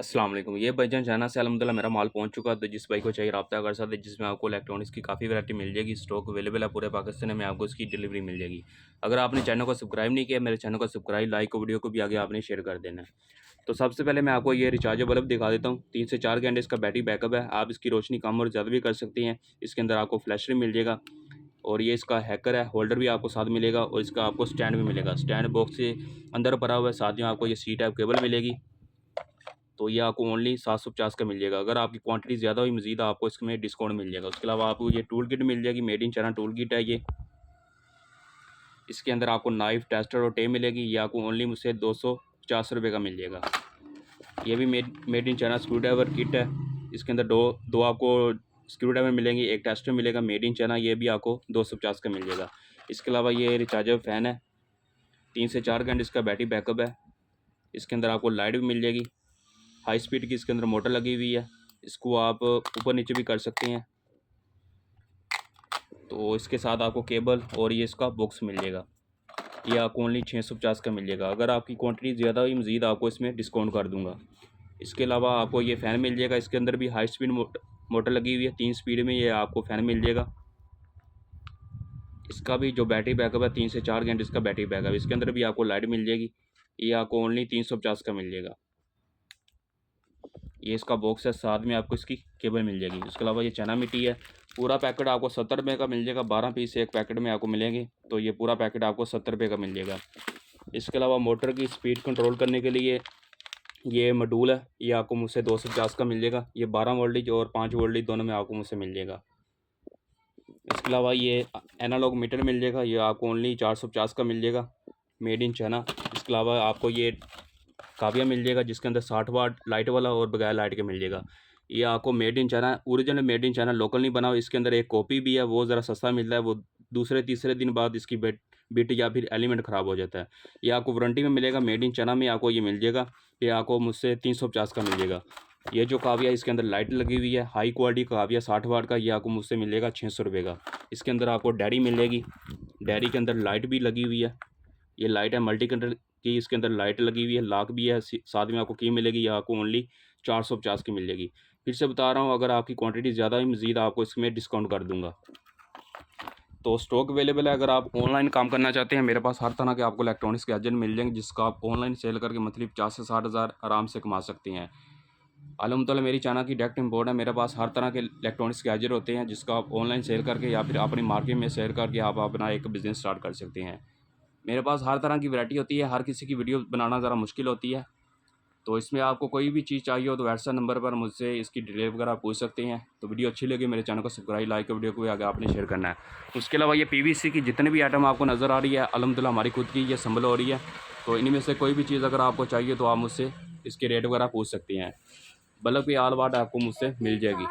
अस्सलाम वालेकुम। ये भाईजान चाइना से अल्हम्दुलिल्लाह मेरा माल पहुंच चुका है, तो जिस भाई को चाहिए रब्ता कर सकते हैं, जिसमें आपको इलेक्ट्रॉनिक्स की काफ़ी वैरायटी मिल जाएगी। स्टॉक अवेलेबल है पूरे पाकिस्तान में, आपको इसकी डिलीवरी मिल जाएगी। अगर आपने चैनल को सब्सक्राइब नहीं किया, मेरे चैनल को सब्सक्राइब, लाइक और वीडियो को भी आगे आपने शेयर कर देना है। तो सबसे पहले मैं आपको ये रिचार्जेबल बल्ब दिखा देता हूँ। 3 से 4 घंटे इसका बैटरी बैकअप है। आप इसकी रोशनी कम और ज़्यादा भी कर सकते हैं। इसके अंदर आपको फ्लैशर मिल जाएगा और ये इसका हैकर है, होल्डर भी आपको साथ मिलेगा और इसका आपको स्टैंड भी मिलेगा। स्टैंड बॉक्स से अंदर भरा हुआ है, साथ में आपको ये सी टाइप केबल मिलेगी। तो ये आपको ओनली 750 का मिल जाएगा। अगर आपकी क्वांटिटी ज़्यादा हुई मज़ीद आपको इसमें डिस्काउंट मिल जाएगा। उसके अलावा आपको ये टूल किट मिल जाएगी, made in China tool kit है ये। इसके अंदर आपको नाइफ, टेस्टर और टेप मिलेगी। ये आपको ओनली मुझसे 250 रुपये का मिल जाएगा। ये भी made in China screw driver kit है। इसके अंदर दो आपको स्क्रू ड्राइवर मिलेंगे, एक टेस्टर मिलेगा मेड इन चाइना, ये भी आपको 250 का मिल जाएगा। इसके अलावा ये रिचार्जेबल फ़ैन है, 3 से 4 घंटे इसका बैटरी बैकअप है। इसके अंदर आपको लाइट भी मिल जाएगी, हाई स्पीड की इसके अंदर मोटर लगी हुई है। इसको आप ऊपर नीचे भी कर सकते हैं। तो इसके साथ आपको केबल और ये इसका बॉक्स मिल जाएगा। ये आपको ओनली 650 का मिल जाएगा। अगर आपकी क्वांटिटी ज़्यादा हुई मज़ीद आपको इसमें डिस्काउंट कर दूंगा। इसके अलावा आपको ये फ़ैन मिल जाएगा। इसके अंदर भी हाई स्पीड मोटर लगी हुई है, 3 स्पीड में ये आपको फ़ैन मिल जाएगा। इसका भी जो बैटरी बैकअप है 3 से 4 घंटे इसका बैटरी बैकअप। इसके अंदर भी आपको लाइट मिल जाएगी। ये आपको ओनली 350 का मिल जाएगा। ये इसका बॉक्स है, साथ में आपको इसकी केबल मिल जाएगी। इसके अलावा ये चना मिट्टी है, पूरा पैकेट आपको 70 रुपये का मिल जाएगा। 12 पीस एक पैकेट में आपको मिलेंगे, तो ये पूरा पैकेट आपको 70 रुपये का मिल जाएगा। इसके अलावा मोटर की स्पीड कंट्रोल करने के लिए ये मॉड्यूल है, ये आपको मुझसे 250 का मिल जाएगा। ये 12 वोल्टेज और 5 वोल्टेज दोनों में आपको मुझसे मिल जाएगा। इसके अलावा ये एनालॉग मीटर मिल जाएगा, ये आपको ओनली 450 का मिल जाएगा, मेड इन चाइना। इसके अलावा आपको ये काविया मिल जाएगा, जिसके अंदर 60 वाट लाइट वाला और बगैर लाइट के मिल जाएगा। ये आपको made in China, original made in China, local नहीं बना हुआ। इसके अंदर एक कॉपी भी है, वो ज़रा सस्ता मिल रहा है। वो दूसरे तीसरे दिन बाद इसकी बिट या फिर एलिमेंट ख़राब हो जाता है। ये आपको वारंटी में मिलेगा, मेड इन चाइना में आपको ये मिल जाएगा। ये आपको मुझसे 350 का मिल जाएगा। ये जो काविया इसके अंदर लाइट लगी हुई है, हाई क्वालिटी काविया 60 वाट का, ये आपको मुझसे मिलेगा 600 रुपये का। इसके अंदर आपको डैडी मिलेगी, डैडी के अंदर लाइट भी लगी हुई है। ये लाइट है मल्टी कलर की, इसके अंदर लाइट लगी हुई है, लॉक भी है, साथ में आपको की मिलेगी। ये आपको ओनली 450 की मिल जाएगी। फिर से बता रहा हूँ, अगर आपकी क्वांटिटी ज़्यादा है मज़ीद आपको इसमें डिस्काउंट कर दूंगा। तो स्टॉक अवेलेबल है। अगर आप ऑनलाइन काम करना चाहते हैं, मेरे पास हर तरह के आपको इलेक्ट्रॉनिक्स गैजेट मिल जाएंगे, जिसका आप ऑनलाइन सेल करके मंथली 50 से 60 हज़ार आराम से कमा सकते हैं। अल्हम्दुलिल्लाह मेरी चाइना की डायरेक्ट इंपोर्ट है। मेरे पास हर तरह के इलेक्ट्रॉनिक्स गैजेट होते हैं, जिसका आप ऑनलाइन सेल करके या फिर अपनी मार्केट में सेल करके आप अपना एक बिज़नेस स्टार्ट कर सकते हैं। मेरे पास हर तरह की वैरायटी होती है। हर किसी की वीडियो बनाना ज़रा मुश्किल होती है, तो इसमें आपको कोई भी चीज़ चाहिए हो तो व्हाट्सएप नंबर पर मुझसे इसकी डिटेल वगैरह पूछ सकते हैं। तो वीडियो अच्छी लगी मेरे चैनल को सब्सक्राइब, लाइक, वीडियो को भी आगे आपने शेयर करना है। उसके अलावा ये पीवीसी की जितने भी आइटम आपको नज़र आ रही है, अल्हम्दुलिल्लाह हमारी खुद की ये संभल हो रही है। तो इनमें से कोई भी चीज़ अगर आपको चाहिए तो आप मुझसे इसके रेट वगैरह पूछ सकते हैं। बल्ब की आल वाट आपको मुझसे मिल जाएगी।